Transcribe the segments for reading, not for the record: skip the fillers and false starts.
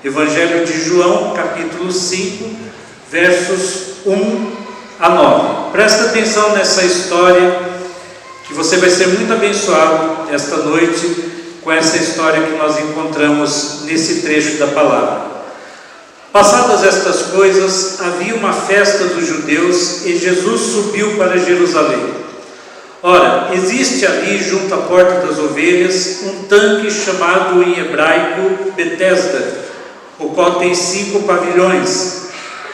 Evangelho de João, capítulo 5, versos 1 a 9. Presta atenção nessa história, que você vai ser muito abençoado esta noite com essa história que nós encontramos nesse trecho da palavra. Passadas estas coisas, havia uma festa dos judeus e Jesus subiu para Jerusalém. Ora, existe ali, junto à porta das ovelhas, um tanque chamado em hebraico Betesda, o qual tem 5 pavilhões.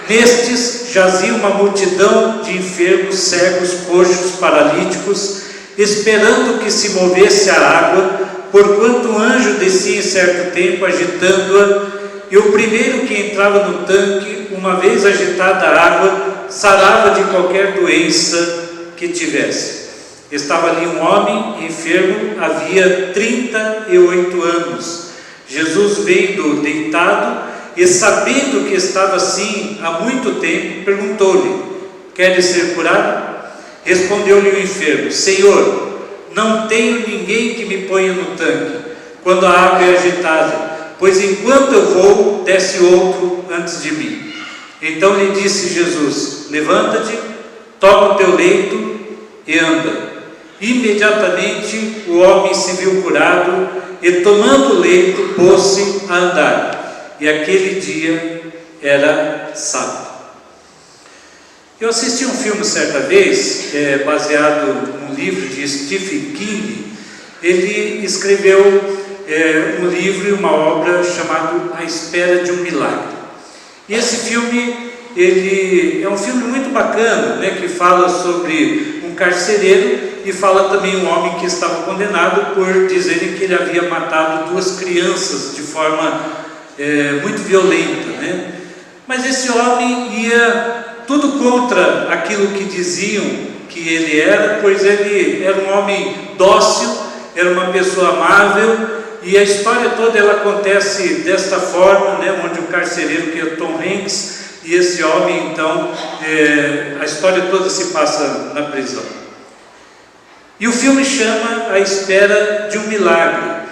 Nestes jazia uma multidão de enfermos, cegos, coxos, paralíticos, esperando que se movesse a água, porquanto um anjo descia em certo tempo, agitando-a, e o primeiro que entrava no tanque, uma vez agitada a água, sarava de qualquer doença que tivesse. Estava ali um homem enfermo, havia 38 anos. Jesus, vendo deitado e sabendo que estava assim há muito tempo, perguntou-lhe: queres ser curado? Respondeu-lhe o enfermo: Senhor, não tenho ninguém que me ponha no tanque quando a água é agitada, pois enquanto eu vou, desce outro antes de mim. Então lhe disse Jesus: levanta-te, toma o teu leito e anda. Imediatamente o homem se viu curado e, tomando o leito, pôs-se a andar. E aquele dia era sábado. Eu assisti um filme certa vez, baseado num livro de Stephen King. Ele escreveu um livro e uma obra chamado A Espera de um Milagre. E esse filme, ele é um filme muito bacana, né, que fala sobre um carcereiro e fala também um homem que estava condenado por dizerem que ele havia matado 2 crianças de forma muito violenta, né? Mas esse homem ia tudo contra aquilo que diziam que ele era, pois ele era um homem dócil, era uma pessoa amável. E a história toda ela acontece desta forma, né, onde o carcereiro, que é Tom Hanks, e esse homem, então, a história toda se passa na prisão. E o filme chama A Espera de um Milagre.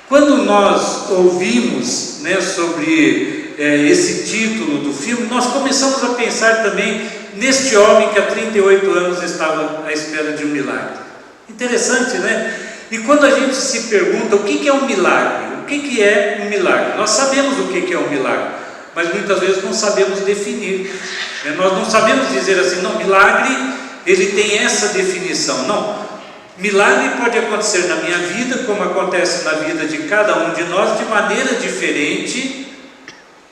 Quando nós ouvimos, né, sobre esse título do filme, nós começamos a pensar também neste homem que há 38 anos estava à espera de um milagre. Interessante, né? E quando a gente se pergunta o que é um milagre, o que é um milagre? Nós sabemos o que é um milagre, mas muitas vezes não sabemos definir. Nós não sabemos dizer assim, não, milagre, ele tem essa definição. Não, milagre pode acontecer na minha vida, como acontece na vida de cada um de nós, de maneira diferente,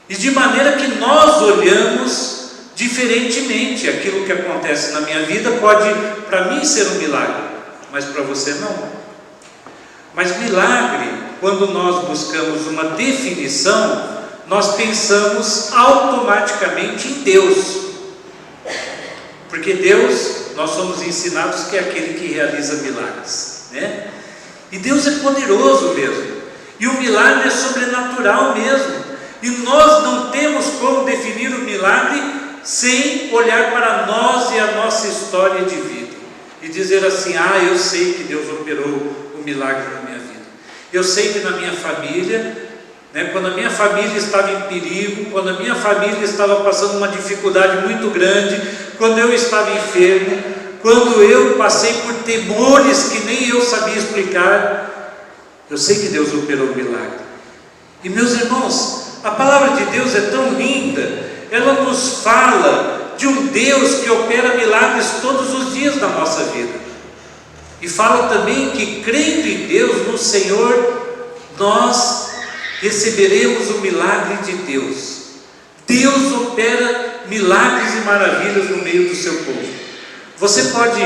e de maneira que nós olhamos diferentemente. Aquilo que acontece na minha vida pode, para mim, ser um milagre, mas para você não. Mas milagre, quando nós buscamos uma definição, nós pensamos automaticamente em Deus. Porque Deus, nós somos ensinados que é aquele que realiza milagres, né? E Deus é poderoso mesmo. E o milagre é sobrenatural mesmo. E nós não temos como definir o milagre sem olhar para nós e a nossa história de vida. E dizer assim, eu sei que Deus operou um milagre na minha vida. Eu sei que na minha família, né, quando a minha família estava em perigo, quando a minha família estava passando uma dificuldade muito grande, quando eu estava enfermo, quando eu passei por temores que nem eu sabia explicar, eu sei que Deus operou um milagre. E meus irmãos, a palavra de Deus é tão linda, ela nos fala de um Deus que opera milagres todos os dias na nossa vida. E fala também que, crendo em Deus, no Senhor, nós receberemos o milagre de Deus. Deus opera milagres e maravilhas no meio do seu povo. Você pode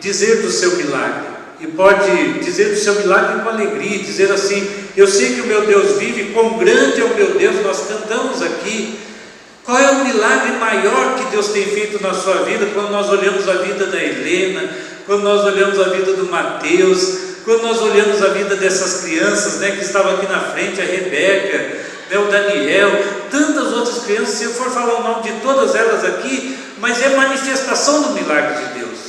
dizer do seu milagre, e pode dizer do seu milagre com alegria, dizer assim, eu sei que o meu Deus vive, quão grande é o meu Deus, nós cantamos aqui. Qual é o milagre maior que Deus tem feito na sua vida? Quando nós olhamos a vida da Helena, quando nós olhamos a vida do Mateus, quando nós olhamos a vida dessas crianças, né, que estavam aqui na frente, a Rebeca, né, o Daniel, tantas outras crianças, se eu for falar o nome de todas elas aqui, mas é manifestação do milagre de Deus.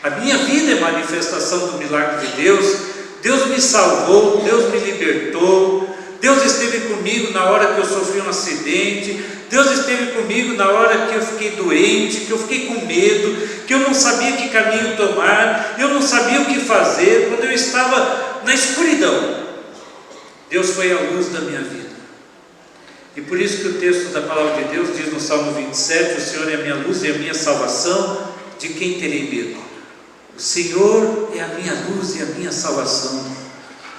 A minha vida é manifestação do milagre de Deus. Deus me salvou, Deus me libertou, Deus esteve comigo na hora que eu sofri um acidente, Deus esteve comigo na hora que eu fiquei doente, que eu fiquei com medo, que eu não sabia que caminho tomar, eu não sabia o que fazer, quando eu estava na escuridão. Deus foi a luz da minha vida. E por isso que o texto da palavra de Deus diz no Salmo 27, o Senhor é a minha luz e a minha salvação, de quem terei medo? O Senhor é a minha luz e a minha salvação,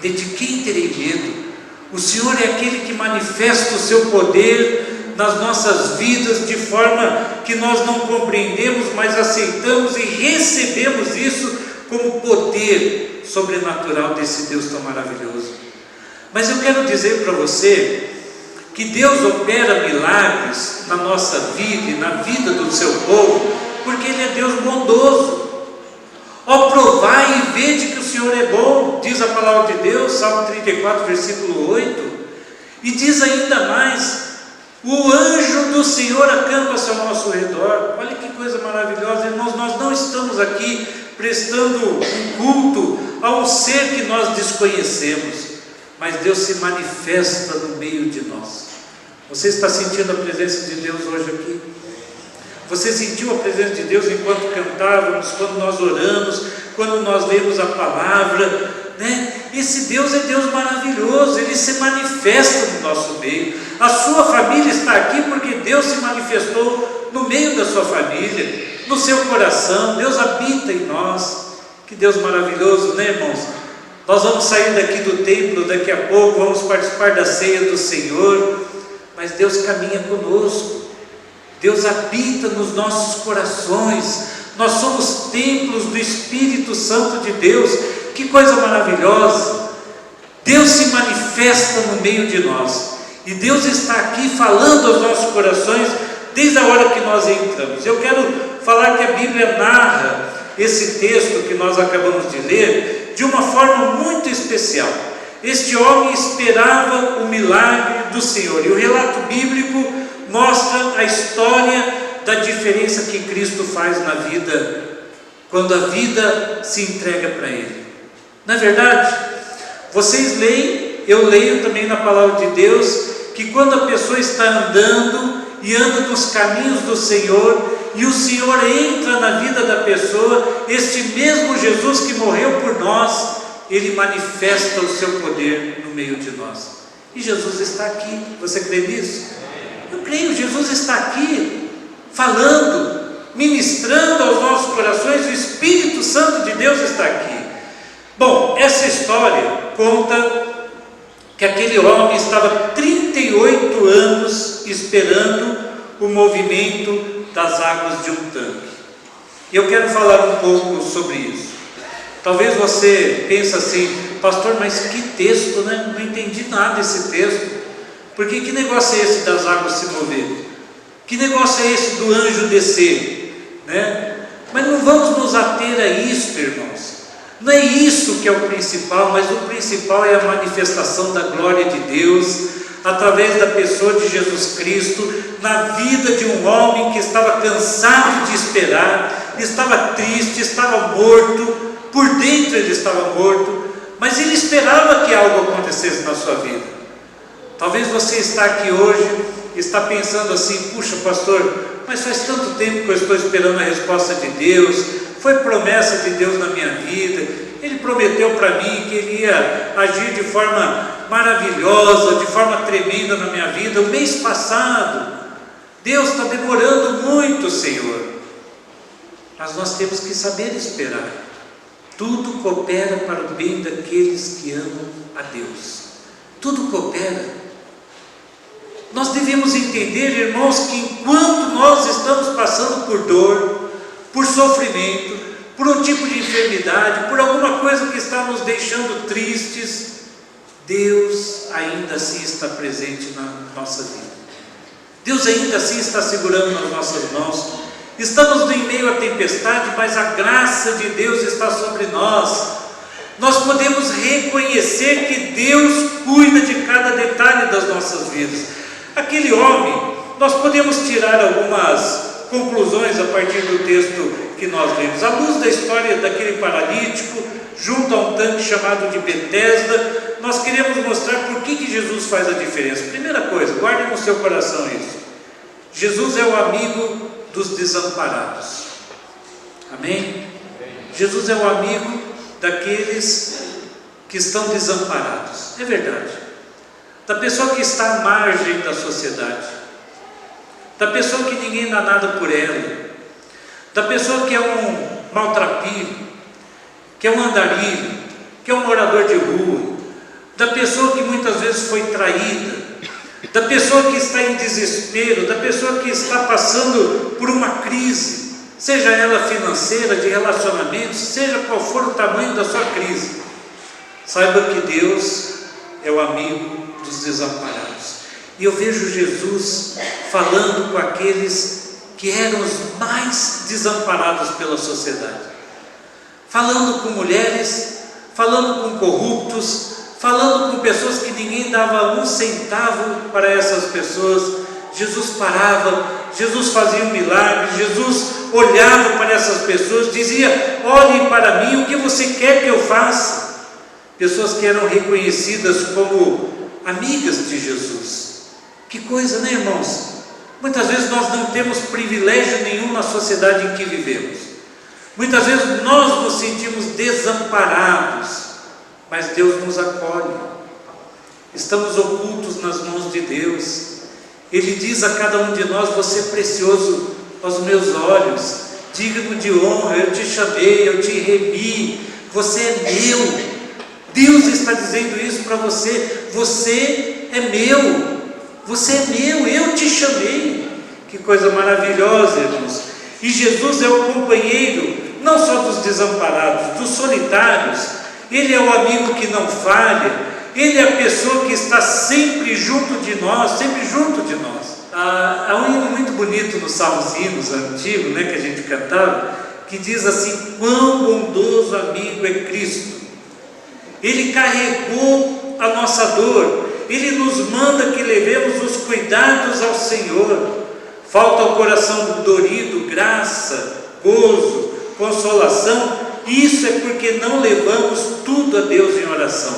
de quem terei medo? O Senhor é aquele que manifesta o seu poder nas nossas vidas de forma que nós não compreendemos, mas aceitamos e recebemos isso como poder sobrenatural desse Deus tão maravilhoso. Mas eu quero dizer para você que Deus opera milagres na nossa vida e na vida do seu povo, porque Ele é Deus bondoso. Ó, provai e vede que o Senhor é bom, diz a palavra de Deus, Salmo 34, versículo 8, e diz ainda mais, o anjo do Senhor acampa-se ao nosso redor. Olha que coisa maravilhosa, irmãos, nós não estamos aqui prestando um culto a um ser que nós desconhecemos, mas Deus se manifesta no meio de nós. Você está sentindo a presença de Deus hoje aqui? Você sentiu a presença de Deus enquanto cantávamos, quando nós oramos, quando nós lemos a palavra, né? Esse Deus é Deus maravilhoso, Ele se manifesta no nosso meio. A sua família está aqui porque Deus se manifestou no meio da sua família, no seu coração. Deus habita em nós. Que Deus maravilhoso, né, irmãos? Nós vamos sair daqui do templo daqui a pouco, vamos participar da ceia do Senhor, mas Deus caminha conosco. Deus habita nos nossos corações, nós somos templos do Espírito Santo de Deus. Que coisa maravilhosa! Deus se manifesta no meio de nós, e Deus está aqui falando aos nossos corações, desde a hora que nós entramos. Eu quero falar que a Bíblia narra esse texto que nós acabamos de ler, de uma forma muito especial. Este homem esperava o milagre do Senhor, e o relato bíblico mostra a história da diferença que Cristo faz na vida, quando a vida se entrega para Ele. Não é verdade? Vocês leem, eu leio também na palavra de Deus, que quando a pessoa está andando e anda nos caminhos do Senhor, e o Senhor entra na vida da pessoa, este mesmo Jesus que morreu por nós, Ele manifesta o seu poder no meio de nós. E Jesus está aqui, você crê nisso? Eu creio, Jesus está aqui, falando, ministrando aos nossos corações, o Espírito Santo de Deus está aqui. Bom, essa história conta que aquele homem estava 38 anos esperando o movimento das águas de um tanque. E eu quero falar um pouco sobre isso. Talvez você pense assim, pastor, mas que texto, né? Não entendi nada desse texto. Porque que negócio é esse das águas se moverem? Que negócio é esse do anjo descer? Né? Mas não vamos nos ater a isso, irmãos. Não é isso que é o principal, mas o principal é a manifestação da glória de Deus, através da pessoa de Jesus Cristo, na vida de um homem que estava cansado de esperar, estava triste, estava morto, por dentro ele estava morto, mas ele esperava que algo acontecesse na sua vida. Talvez você está aqui hoje e está pensando assim, puxa pastor, mas faz tanto tempo que eu estou esperando a resposta de Deus, foi promessa de Deus na minha vida, Ele prometeu para mim que Ele ia agir de forma maravilhosa, de forma tremenda na minha vida, o mês passado. Deus está demorando muito, Senhor, mas nós temos que saber esperar. Tudo coopera para o bem daqueles que amam a Deus, tudo coopera. Nós devemos entender, irmãos, que enquanto nós estamos passando por dor, por sofrimento, por um tipo de enfermidade, por alguma coisa que está nos deixando tristes, Deus ainda assim está presente na nossa vida. Deus ainda assim está segurando nas nossas mãos. Estamos em meio à tempestade, mas a graça de Deus está sobre nós. Nós podemos reconhecer que Deus cuida de cada detalhe das nossas vidas. Aquele homem, nós podemos tirar algumas conclusões a partir do texto que nós lemos. À luz da história daquele paralítico, junto a um tanque chamado de Betesda. Nós queremos mostrar por que Jesus faz a diferença. Primeira coisa, guarde no seu coração isso: Jesus é o amigo dos desamparados. Amém? Jesus é o amigo daqueles que estão desamparados. É verdade. Da pessoa que está à margem da sociedade, da pessoa que ninguém dá nada por ela, da pessoa que é um maltrapilho, que é um andarilho, que é um morador de rua, da pessoa que muitas vezes foi traída, da pessoa que está em desespero, da pessoa que está passando por uma crise, seja ela financeira, de relacionamento, seja qual for o tamanho da sua crise. Saiba que Deus é o amigo dos desamparados. E eu vejo Jesus falando com aqueles que eram os mais desamparados pela sociedade, falando com mulheres, falando com corruptos, falando com pessoas que ninguém dava um centavo para essas pessoas. Jesus parava, Jesus fazia um milagre, Jesus olhava para essas pessoas, dizia: olhem para mim, o que você quer que eu faça? Pessoas que eram reconhecidas como amigas de Jesus. Que coisa, né, irmãos? Muitas vezes nós não temos privilégio nenhum na sociedade em que vivemos. Muitas vezes nós nos sentimos desamparados, mas Deus nos acolhe. Estamos ocultos nas mãos de Deus. Ele diz a cada um de nós: você é precioso aos meus olhos, digno de honra, eu te chamei, eu te remi, você é meu. Deus está dizendo isso para você: você é meu, você é meu, eu te chamei. Que coisa maravilhosa, irmãos. E Jesus é o companheiro, não só dos desamparados, dos solitários. Ele é o amigo que não falha, Ele é a pessoa que está sempre junto de nós, sempre junto de nós. Há um hino muito bonito nos Salmos Hinos antigos, né, que a gente cantava, que diz assim: quão bondoso amigo é Cristo. Ele carregou a nossa dor, Ele nos manda que levemos os cuidados ao Senhor. Falta ao coração dorido graça, gozo, consolação. Isso é porque não levamos tudo a Deus em oração.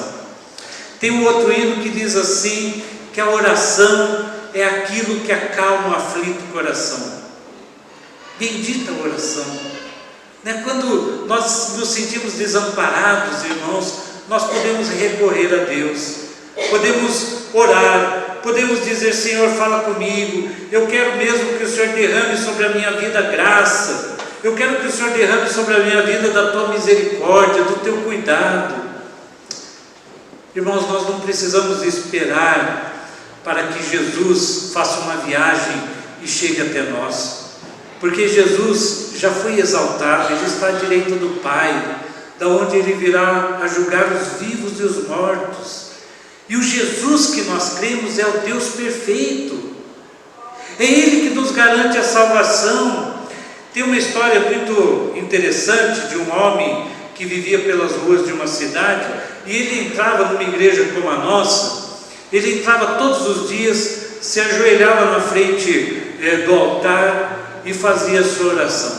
Tem um outro hino que diz assim, que a oração é aquilo que acalma o aflito coração. Bendita a oração, né? Quando nós nos sentimos desamparados, irmãos, nós podemos recorrer a Deus, podemos orar, podemos dizer: Senhor, fala comigo, eu quero mesmo que o Senhor derrame sobre a minha vida graça, eu quero que o Senhor derrame sobre a minha vida da tua misericórdia, do teu cuidado. Irmãos, nós não precisamos esperar para que Jesus faça uma viagem e chegue até nós, porque Jesus já foi exaltado, Ele está à direita do Pai, da onde Ele virá a julgar os vivos e os mortos. E o Jesus que nós cremos é o Deus perfeito, é Ele que nos garante a salvação. Tem uma história muito interessante de um homem que vivia pelas ruas de uma cidade, e ele entrava numa igreja como a nossa, ele entrava todos os dias, se ajoelhava na frente do altar e fazia a sua oração.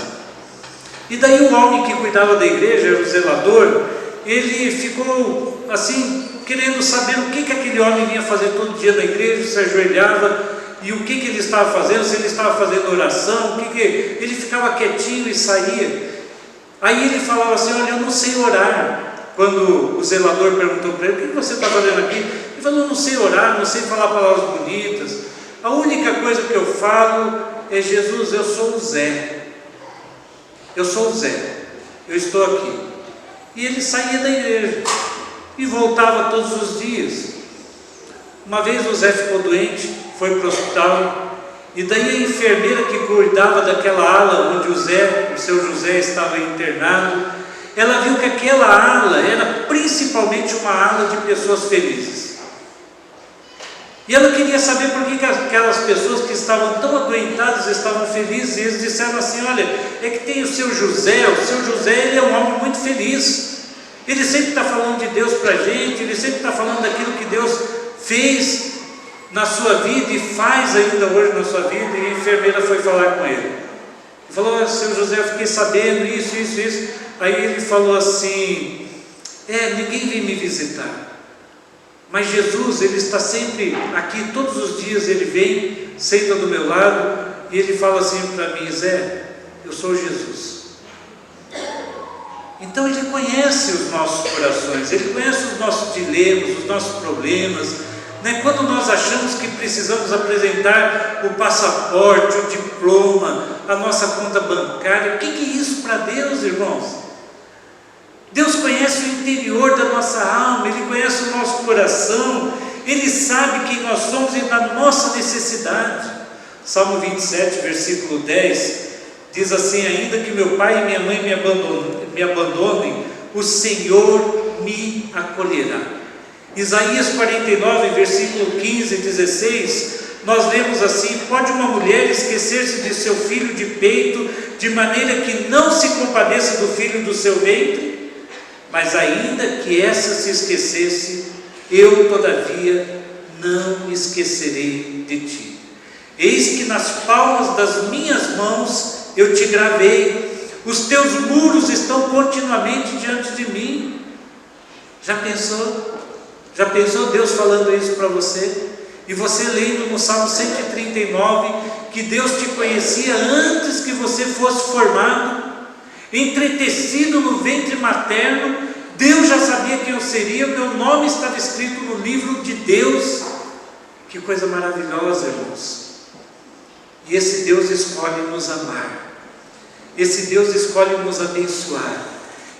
E daí o homem que cuidava da igreja, era o zelador, ele ficou assim, querendo saber o que aquele homem vinha fazer todo dia na igreja, se ajoelhava, e o que ele estava fazendo, se ele estava fazendo oração, ele ficava quietinho e saía. Aí ele falava assim: olha, eu não sei orar. Quando o zelador perguntou para ele: o que você está fazendo aqui? Ele falou: eu não sei orar, não sei falar palavras bonitas, a única coisa que eu falo é: Jesus, eu sou o Zé, eu sou o Zé, eu estou aqui. E ele saía da igreja e voltava todos os dias. Uma vez o Zé ficou doente, foi para o hospital, e daí a enfermeira que cuidava daquela ala onde o seu José estava internado, ela viu que aquela ala era principalmente uma ala de pessoas felizes. E ela queria saber por que aquelas pessoas que estavam tão adoentadas estavam felizes. E eles disseram assim: olha, é que tem o seu José, ele é um homem muito feliz, ele sempre está falando de Deus para a gente, ele sempre está falando daquilo que Deus fez na sua vida e faz ainda hoje na sua vida. E a enfermeira foi falar com ele, falou: seu José, eu fiquei sabendo isso. Aí ele falou assim: Ninguém vem me visitar. Mas Jesus, Ele está sempre aqui, todos os dias Ele vem, senta do meu lado e Ele fala assim para mim: Zé, eu sou Jesus. Então Ele conhece os nossos corações, Ele conhece os nossos dilemas, os nossos problemas, né? Quando nós achamos que precisamos apresentar o passaporte, o diploma, a nossa conta bancária, o que é isso para Deus, irmãos? Deus conhece o interior da nossa alma, Ele conhece o nosso coração, Ele sabe quem nós somos e da nossa necessidade. Salmo 27, versículo 10, diz assim: ainda que meu pai e minha mãe me abandonem, o Senhor me acolherá. Isaías 49, versículo 15 e 16, nós lemos assim: pode uma mulher esquecer-se de seu filho de peito, de maneira que não se compadeça do filho do seu ventre? Mas ainda que essa se esquecesse, eu todavia não me esquecerei de ti. Eis que nas palmas das minhas mãos eu te gravei, os teus muros estão continuamente diante de mim. Já pensou? Já pensou Deus falando isso para você? E você lendo no Salmo 139, que Deus te conhecia antes que você fosse formado, entretecido no ventre materno, Deus já sabia quem eu seria, meu nome estava escrito no livro de Deus. Que coisa maravilhosa, irmãos. E esse Deus escolhe nos amar, esse Deus escolhe nos abençoar,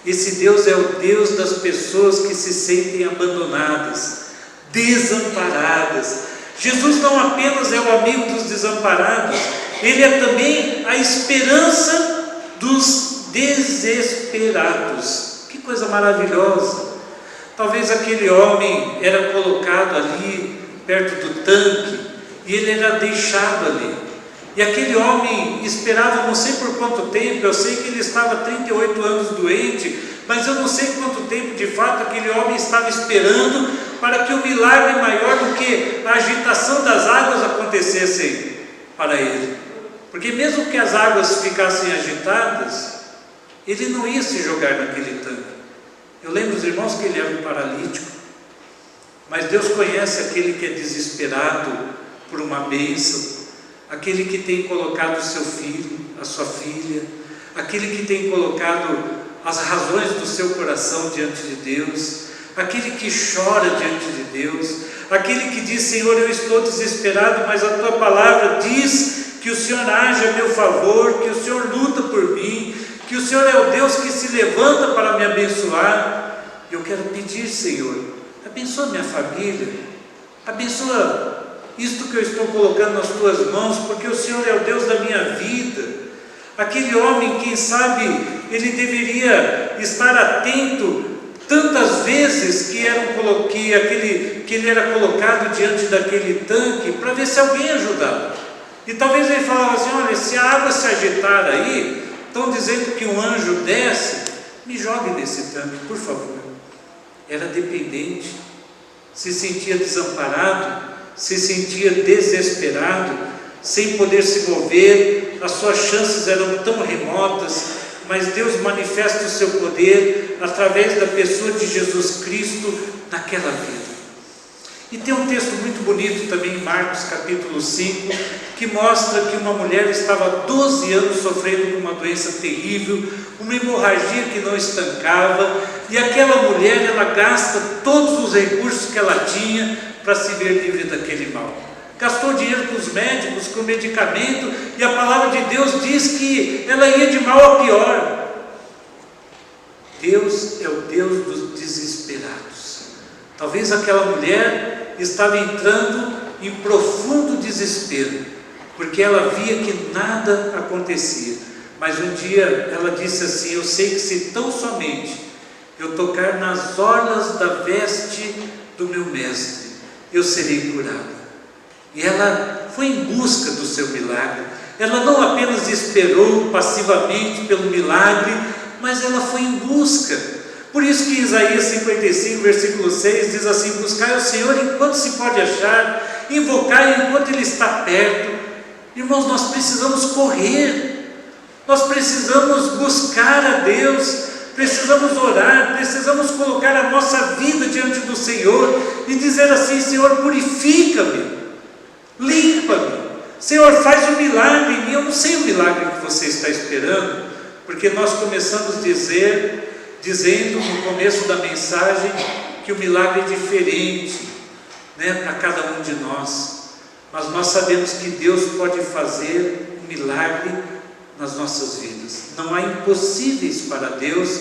esse Deus é o Deus das pessoas que se sentem abandonadas, desamparadas. Jesus não apenas é o amigo dos desamparados, Ele é também a esperança dos desesperados. Que coisa maravilhosa. Talvez aquele homem era colocado ali perto do tanque e ele era deixado ali. E aquele homem esperava, não sei por quanto tempo, eu sei que ele estava 38 anos doente, mas eu não sei quanto tempo de fato aquele homem estava esperando para que o milagre maior do que a agitação das águas acontecesse para ele. Porque mesmo que as águas ficassem agitadas, ele não ia se jogar naquele tanque. Eu lembro, os irmãos, que ele era um paralítico, mas Deus conhece aquele que é desesperado por uma bênção, aquele que tem colocado o seu filho, a sua filha, aquele que tem colocado as razões do seu coração diante de Deus, aquele que chora diante de Deus, aquele que diz: Senhor, eu estou desesperado, mas a tua palavra diz que o Senhor age a meu favor, que o Senhor luta por mim, que o Senhor é o Deus que se levanta para me abençoar. Eu quero pedir, Senhor, abençoa minha família, abençoa isto que eu estou colocando nas tuas mãos, porque o Senhor é o Deus da minha vida. Aquele homem, quem sabe, ele deveria estar atento tantas vezes que ele era colocado diante daquele tanque, para ver se alguém ajudava. E talvez ele falava assim: olha, se a água se agitar aí, estão dizendo que um anjo desce, me jogue nesse tanque, por favor. Era dependente, se sentia desamparado, se sentia desesperado, sem poder se mover, as suas chances eram tão remotas, mas Deus manifesta o seu poder através da pessoa de Jesus Cristo naquela vida. E tem um texto muito bonito também em Marcos capítulo 5, que mostra que uma mulher estava 12 anos sofrendo de uma doença terrível, uma hemorragia que não estancava, e aquela mulher, ela gasta todos os recursos que ela tinha para se ver livre daquele mal. Gastou dinheiro com os médicos, com medicamento, e a palavra de Deus diz que ela ia de mal a pior. Deus é o Deus dos desesperados. Talvez aquela mulher estava entrando em profundo desespero, porque ela via que nada acontecia. Mas um dia ela disse assim: eu sei que se tão somente eu tocar nas orlas da veste do meu mestre, eu serei curada. E ela foi em busca do seu milagre. Ela não apenas esperou passivamente pelo milagre, mas ela foi em busca. Por isso que Isaías 55, versículo 6 diz assim: buscai o Senhor enquanto se pode achar, invocai enquanto Ele está perto. Irmãos, nós precisamos correr, nós precisamos buscar a Deus, precisamos orar, precisamos colocar a nossa vida diante do Senhor e dizer assim: Senhor, purifica-me, limpa-me, Senhor, faz um milagre em mim. Eu não sei o milagre que você está esperando, porque nós começamos dizendo no começo da mensagem que o milagre é diferente, para cada um de nós, mas nós sabemos que Deus pode fazer um milagre nas nossas vidas. Não há impossíveis para Deus,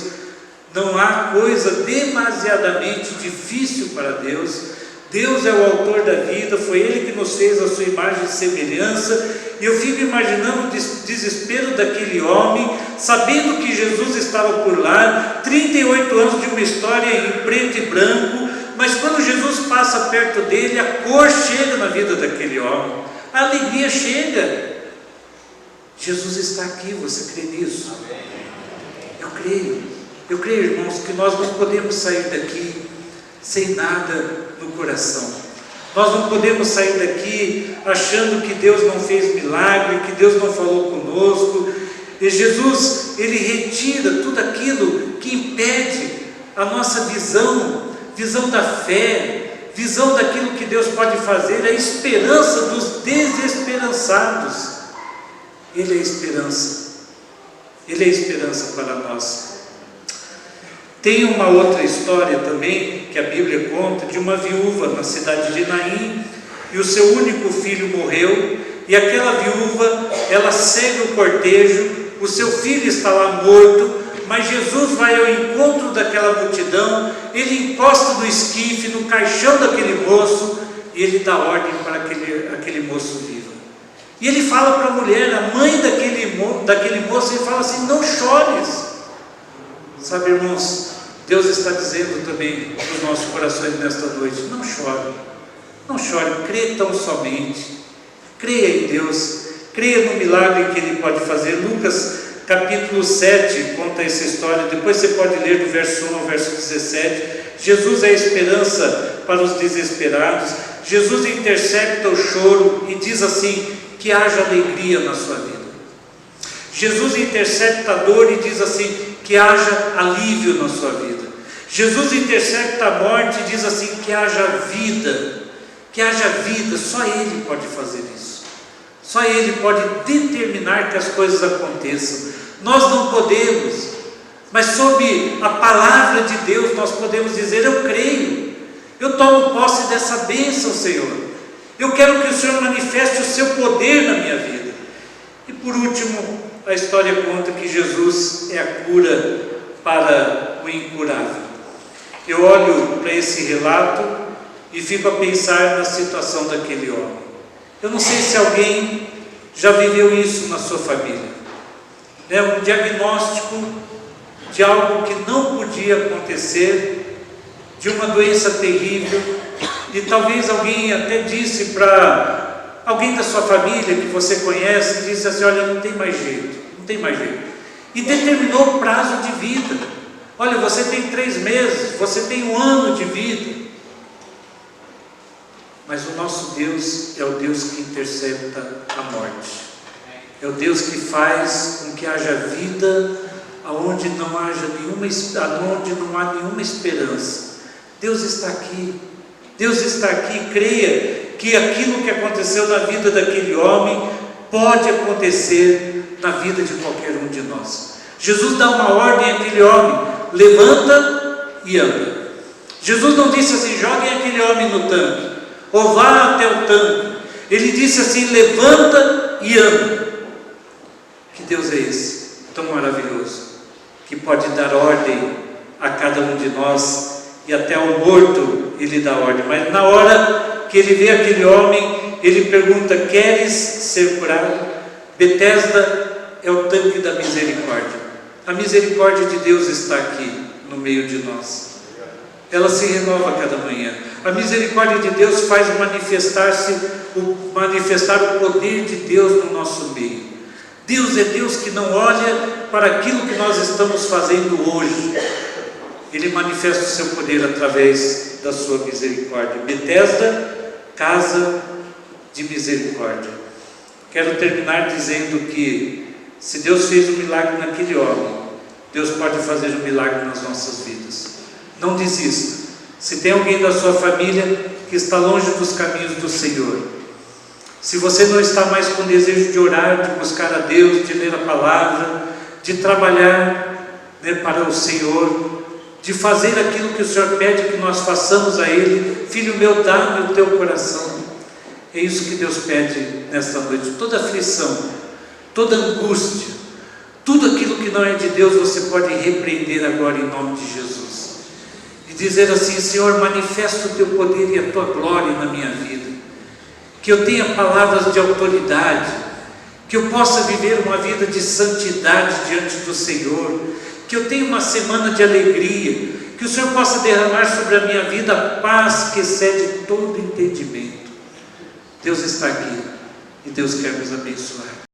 não há coisa demasiadamente difícil para Deus. Deus é o autor da vida, foi Ele que nos fez a sua imagem e semelhança, e eu fico imaginando o desespero daquele homem, sabendo que Jesus estava por lá, 38 anos de uma história em preto e branco, mas quando Jesus passa perto dele, a cor chega na vida daquele homem, a alegria chega. Jesus está aqui, você crê nisso? Eu creio, irmãos, que nós não podemos sair daqui sem nada no coração. Nós não podemos sair daqui achando que Deus não fez milagre, que Deus não falou conosco. E Jesus, Ele retira tudo aquilo que impede a nossa visão da fé, visão daquilo que Deus pode fazer, a esperança dos desesperançados. Ele é a esperança para nós. Tem uma outra história também, que a Bíblia conta, de uma viúva na cidade de Naim, e o seu único filho morreu, e aquela viúva, ela segue o cortejo, o seu filho está lá morto, mas Jesus vai ao encontro daquela multidão, ele encosta no esquife, no caixão daquele moço, e ele dá ordem para aquele moço viva. E ele fala para a mulher, a mãe daquele moço, ele fala assim: não chores. Sabe, irmãos, Deus está dizendo também nos nossos corações nesta noite: não chore, crê tão somente, creia em Deus, creia no milagre que Ele pode fazer. Lucas capítulo 7 conta essa história, depois você pode ler do verso 1 ao verso 17. Jesus é a esperança para os desesperados. Jesus intercepta o choro e diz assim: que haja alegria na sua vida. Jesus intercepta a dor e diz assim: que haja alívio na sua vida. Jesus intercepta a morte e diz assim: que haja vida, só Ele pode fazer isso, só Ele pode determinar que as coisas aconteçam. Nós não podemos, mas sob a palavra de Deus nós podemos dizer: eu creio, eu tomo posse dessa bênção, Senhor, eu quero que o Senhor manifeste o seu poder na minha vida. E por último, a história conta que Jesus é a cura para o incurável. Eu olho para esse relato e fico a pensar na situação daquele homem. Eu não sei se alguém já viveu isso na sua família, um diagnóstico de algo que não podia acontecer, de uma doença terrível, e talvez alguém até disse para alguém da sua família que você conhece, disse assim: olha, não tem mais jeito, e determinou o prazo de vida. Olha, você tem 3 meses, você tem 1 ano de vida. Mas o nosso Deus é o Deus que intercepta a morte, é o Deus que faz com que haja vida onde não há nenhuma esperança. Deus está aqui, creia que aquilo que aconteceu na vida daquele homem pode acontecer na vida de qualquer um de nós. Jesus dá uma ordem àquele homem: levanta e anda. Jesus não disse assim: joguem aquele homem no tanque, ou vá até o tanque. Ele disse assim: levanta e anda. Que Deus é esse, tão maravilhoso, que pode dar ordem a cada um de nós, e até ao morto Ele dá ordem. Mas na hora que Ele vê aquele homem, Ele pergunta: queres ser curado? Betesda é o tanque da misericórdia. A misericórdia de Deus está aqui no meio de nós, ela se renova a cada manhã. A misericórdia de Deus faz manifestar o poder de Deus no nosso meio. Deus é Deus que não olha para aquilo que nós estamos fazendo hoje, Ele manifesta o seu poder através da sua misericórdia. Betesda, casa de misericórdia. Quero terminar dizendo que, se Deus fez um milagre naquele homem, Deus pode fazer um milagre nas nossas vidas. Não desista. Se tem alguém da sua família que está longe dos caminhos do Senhor, se você não está mais com desejo de orar, de buscar a Deus, de ler a palavra, de trabalhar, né, para o Senhor, de fazer aquilo que o Senhor pede que nós façamos a Ele, filho meu, dá-me o teu coração. É isso que Deus pede nesta noite. Toda aflição, toda angústia, tudo aquilo que não é de Deus, você pode repreender agora em nome de Jesus. E dizer assim: Senhor, manifesta o teu poder e a tua glória na minha vida. Que eu tenha palavras de autoridade, que eu possa viver uma vida de santidade diante do Senhor, que eu tenha uma semana de alegria, que o Senhor possa derramar sobre a minha vida a paz que excede todo entendimento. Deus está aqui e Deus quer nos abençoar.